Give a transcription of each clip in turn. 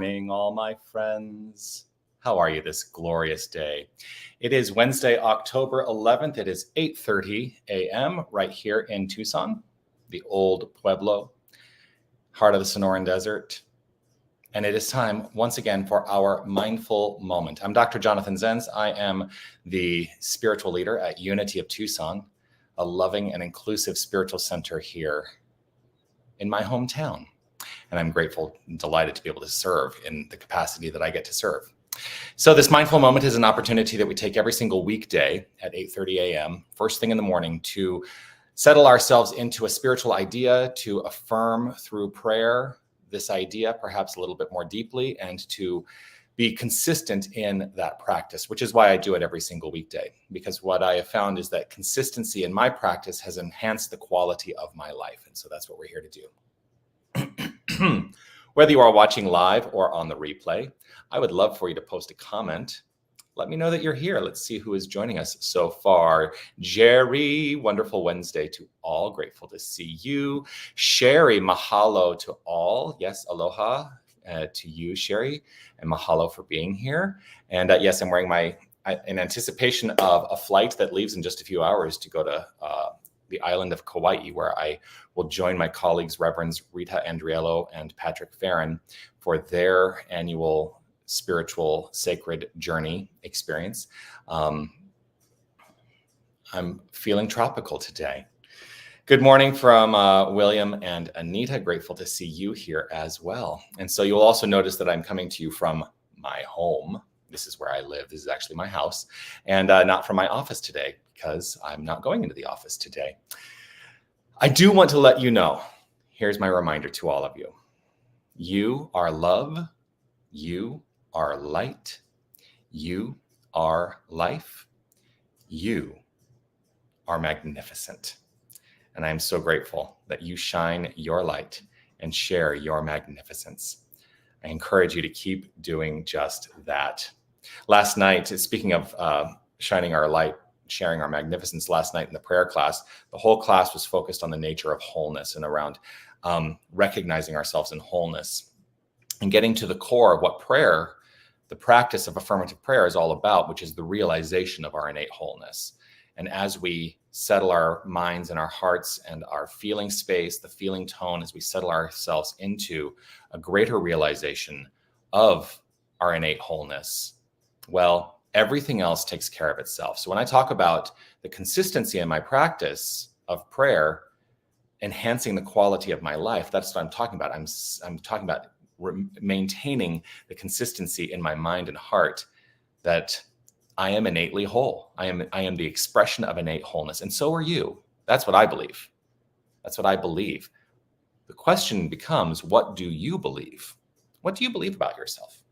morning, all my friends. How are you this glorious day? It is Wednesday, October 11th. It is 8:30 a.m. right here in Tucson, the old Pueblo, heart of the Sonoran Desert. And it is time once again for our mindful moment. I'm Dr. Jonathan Zenz. I am the spiritual leader at Unity of Tucson, a loving and inclusive spiritual center here in my hometown. And I'm grateful and delighted to be able to serve in the capacity that I get to serve. So this mindful moment is an opportunity that we take every single weekday at 8:30 a.m., first thing in the morning, to settle ourselves into a spiritual idea, to affirm through prayer this idea perhaps a little bit more deeply, and to be consistent in that practice, which is why I do it every single weekday. Because what I have found is that consistency in my practice has enhanced the quality of my life. And so that's what we're here to do. Whether you are watching live or on the replay, I would love for you to post a comment. Let me know that you're here. Let's see who is joining us so far. Jerry, wonderful Wednesday to all. Grateful to see you. Sherry, mahalo to all. Yes, aloha to you, Sherry, and mahalo for being here. And yes, I'm wearing in anticipation of a flight that leaves in just a few hours to go to the island of Kauai, where I will join my colleagues, Reverends Rita Andriello and Patrick Farron, for their annual spiritual sacred journey experience. I'm feeling tropical today. Good morning from William and Anita. Grateful to see you here as well. And so you'll also notice that I'm coming to you from my home. This is where I live. This is actually my house, and not from my office today, because I'm not going into the office today. I do want to let you know, here's my reminder to all of you. You are love. You are light. You are life. You are magnificent. And I am so grateful that you shine your light and share your magnificence. I encourage you to keep doing just that. Last night, speaking of shining our light, sharing our magnificence, last night in the prayer class, the whole class was focused on the nature of wholeness and around recognizing ourselves in wholeness and getting to the core of what prayer, the practice of affirmative prayer, is all about, which is the realization of our innate wholeness. And as we settle our minds and our hearts and our feeling space, the feeling tone, as we settle ourselves into a greater realization of our innate wholeness, well, everything else takes care of itself. So when I talk about the consistency in my practice of prayer, enhancing the quality of my life, that's what I'm talking about. I'm talking about maintaining the consistency in my mind and heart, that I am innately whole. I am the expression of innate wholeness, and so are you. That's what I believe. That's what I believe. The question becomes, what do you believe? What do you believe about yourself?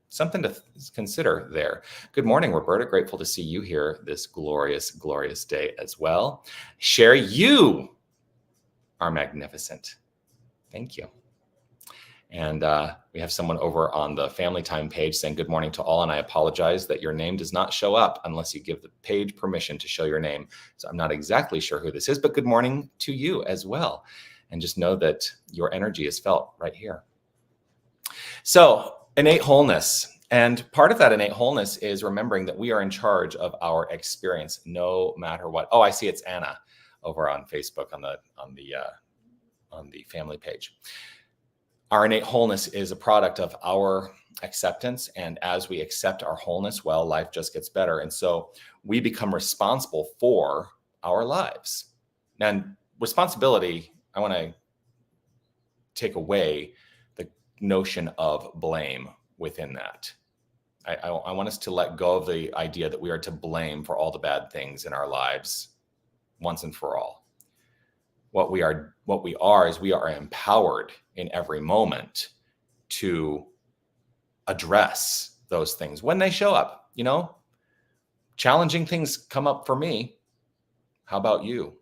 Something to consider there. Good morning, Roberta. Grateful to see you here this glorious, glorious day as well. Sherry, you are magnificent. Thank you. And we have someone over on the Family Time page saying good morning to all. And I apologize that your name does not show up unless you give the page permission to show your name. So I'm not exactly sure who this is, but good morning to you as well. And just know that your energy is felt right here. So innate wholeness. And part of that innate wholeness is remembering that we are in charge of our experience no matter what. Oh, I see, it's Anna over on Facebook on the family page. Our innate wholeness is a product of our acceptance. And as we accept our wholeness, well, life just gets better. And so we become responsible for our lives. And responsibility, I want to take away the notion of blame within that. I want us to let go of the idea that we are to blame for all the bad things in our lives once and for all. What we are is we are empowered in every moment to address those things when they show up. You know, challenging things come up for me. How about you?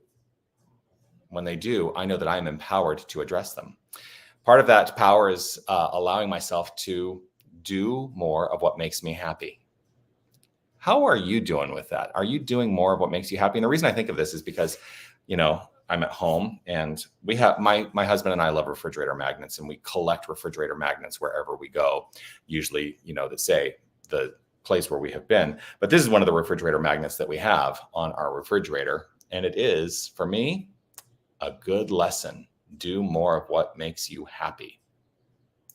When they do, I know that I am empowered to address them. Part of that power is allowing myself to do more of what makes me happy. How are you doing with that? Are you doing more of what makes you happy? And the reason I think of this is because, you know, I'm at home, and we have my husband and I love refrigerator magnets, and we collect refrigerator magnets wherever we go. Usually, that say the place where we have been. But this is one of the refrigerator magnets that we have on our refrigerator, and it is, for me, a good lesson. Do more of what makes you happy.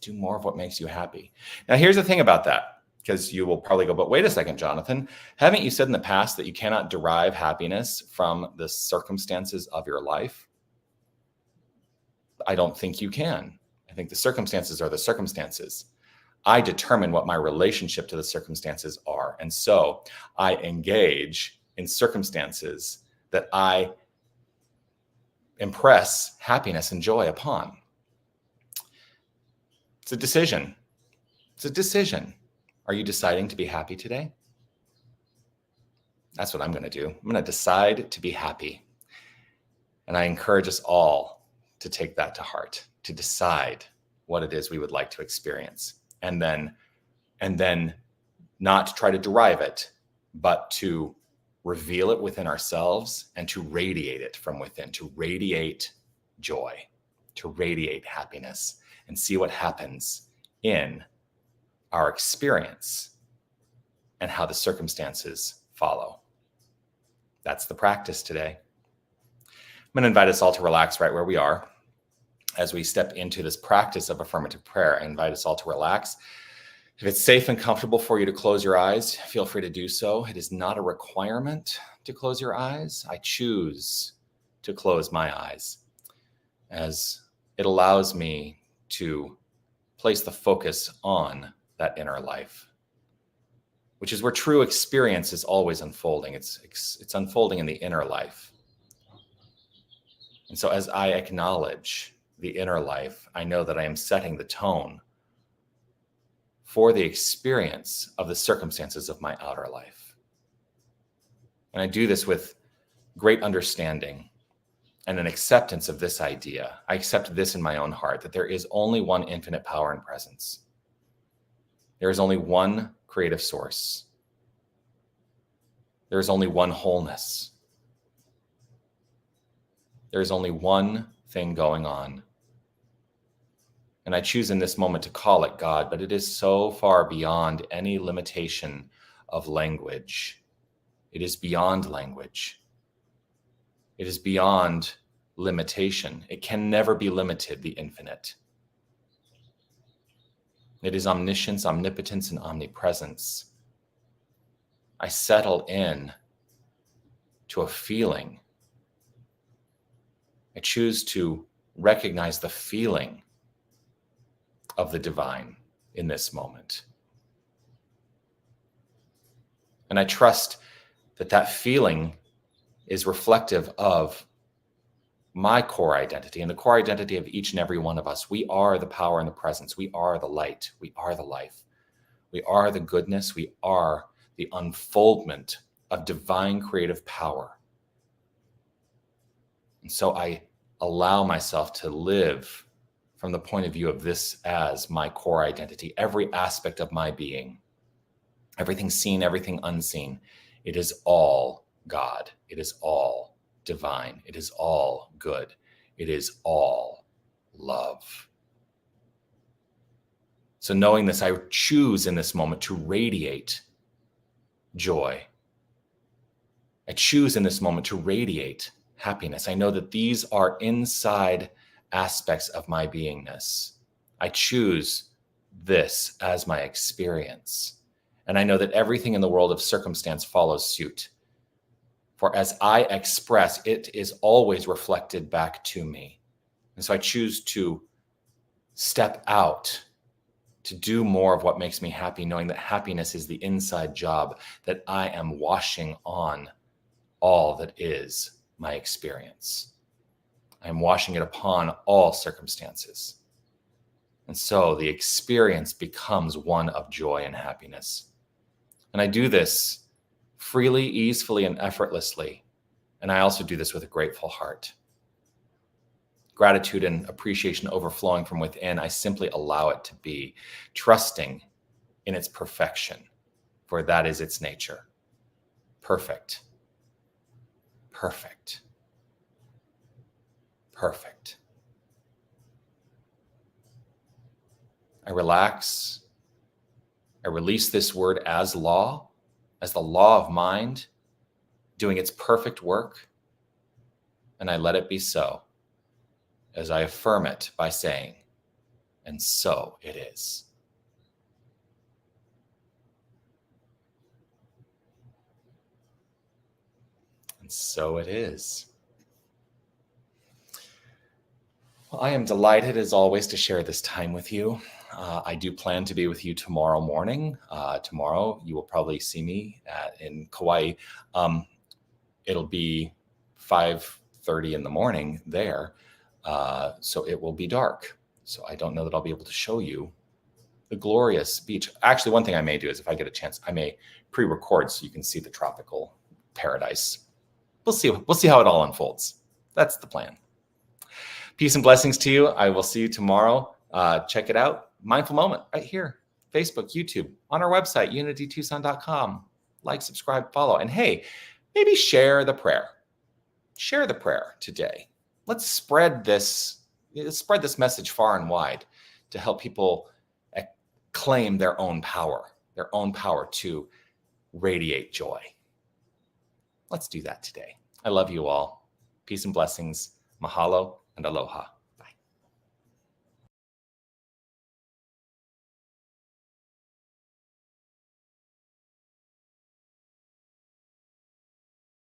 Do more of what makes you happy. Now, here's the thing about that, because you will probably go, but wait a second, Jonathan, haven't you said in the past that you cannot derive happiness from the circumstances of your life? I don't think you can. I think the circumstances are the circumstances. I determine what my relationship to the circumstances are. And so I engage in circumstances that I impress happiness and joy upon. It's a decision. It's a decision. Are you deciding to be happy today? That's what I'm going to do. I'm going to decide to be happy. And I encourage us all to take that to heart, to decide what it is we would like to experience. And then not try to derive it, but to reveal it within ourselves and to radiate it from within, to radiate joy, to radiate happiness, and see what happens in our experience and how the circumstances follow. That's the practice today. I'm going to invite us all to relax right where we are as we step into this practice of affirmative prayer. I invite us all to relax. If it's safe and comfortable for you to close your eyes, feel free to do so. It is not a requirement to close your eyes. I choose to close my eyes as it allows me to place the focus on that inner life, which is where true experience is always unfolding. It's unfolding in the inner life. And so as I acknowledge the inner life, I know that I am setting the tone for the experience of the circumstances of my outer life. And I do this with great understanding and an acceptance of this idea. I accept this in my own heart, that there is only one infinite power and presence. There is only one creative source. There is only one wholeness. There is only one thing going on. And I choose in this moment to call it God, but it is so far beyond any limitation of language. It is beyond language. It is beyond limitation. It can never be limited, the infinite. It is omniscience, omnipotence, and omnipresence. I settle in to a feeling. I choose to recognize the feeling of the divine in this moment. And I trust that that feeling is reflective of my core identity and the core identity of each and every one of us. We are the power and the presence. We are the light. We are the life. We are the goodness. We are the unfoldment of divine creative power. And so I allow myself to live from the point of view of this as my core identity, every aspect of my being, everything seen, everything unseen. It is all God. It is all divine. It is all good. It is all love. So knowing this, I choose in this moment to radiate joy. I choose in this moment to radiate happiness. I know that these are inside aspects of my beingness. I choose this as my experience. And I know that everything in the world of circumstance follows suit. For as I express, it is always reflected back to me. And so I choose to step out to do more of what makes me happy, knowing that happiness is the inside job, that I am washing on all that is my experience. I am washing it upon all circumstances. And so the experience becomes one of joy and happiness. And I do this freely, easefully, and effortlessly. And I also do this with a grateful heart. Gratitude and appreciation overflowing from within, I simply allow it to be, trusting in its perfection, for that is its nature. Perfect. Perfect. perfect. I relax. I release this word as law, as the law of mind, doing its perfect work. And I let it be so, as I affirm it by saying, and so it is. And so it is. Well, I am delighted, as always, to share this time with you. I do plan to be with you tomorrow morning. Tomorrow, you will probably see me in Kauai. It'll be 5:30 in the morning there, so it will be dark. So I don't know that I'll be able to show you the glorious beach. Actually, one thing I may do is if I get a chance, I may pre-record so you can see the tropical paradise. We'll see how it all unfolds. That's the plan. Peace and blessings to you. I will see you tomorrow. Check it out. Mindful Moment right here. Facebook, YouTube, on our website, unitytucson.com. Like, subscribe, follow. And hey, maybe share the prayer. Share the prayer today. Let's spread this message far and wide to help people claim their own power to radiate joy. Let's do that today. I love you all. Peace and blessings. Mahalo and aloha.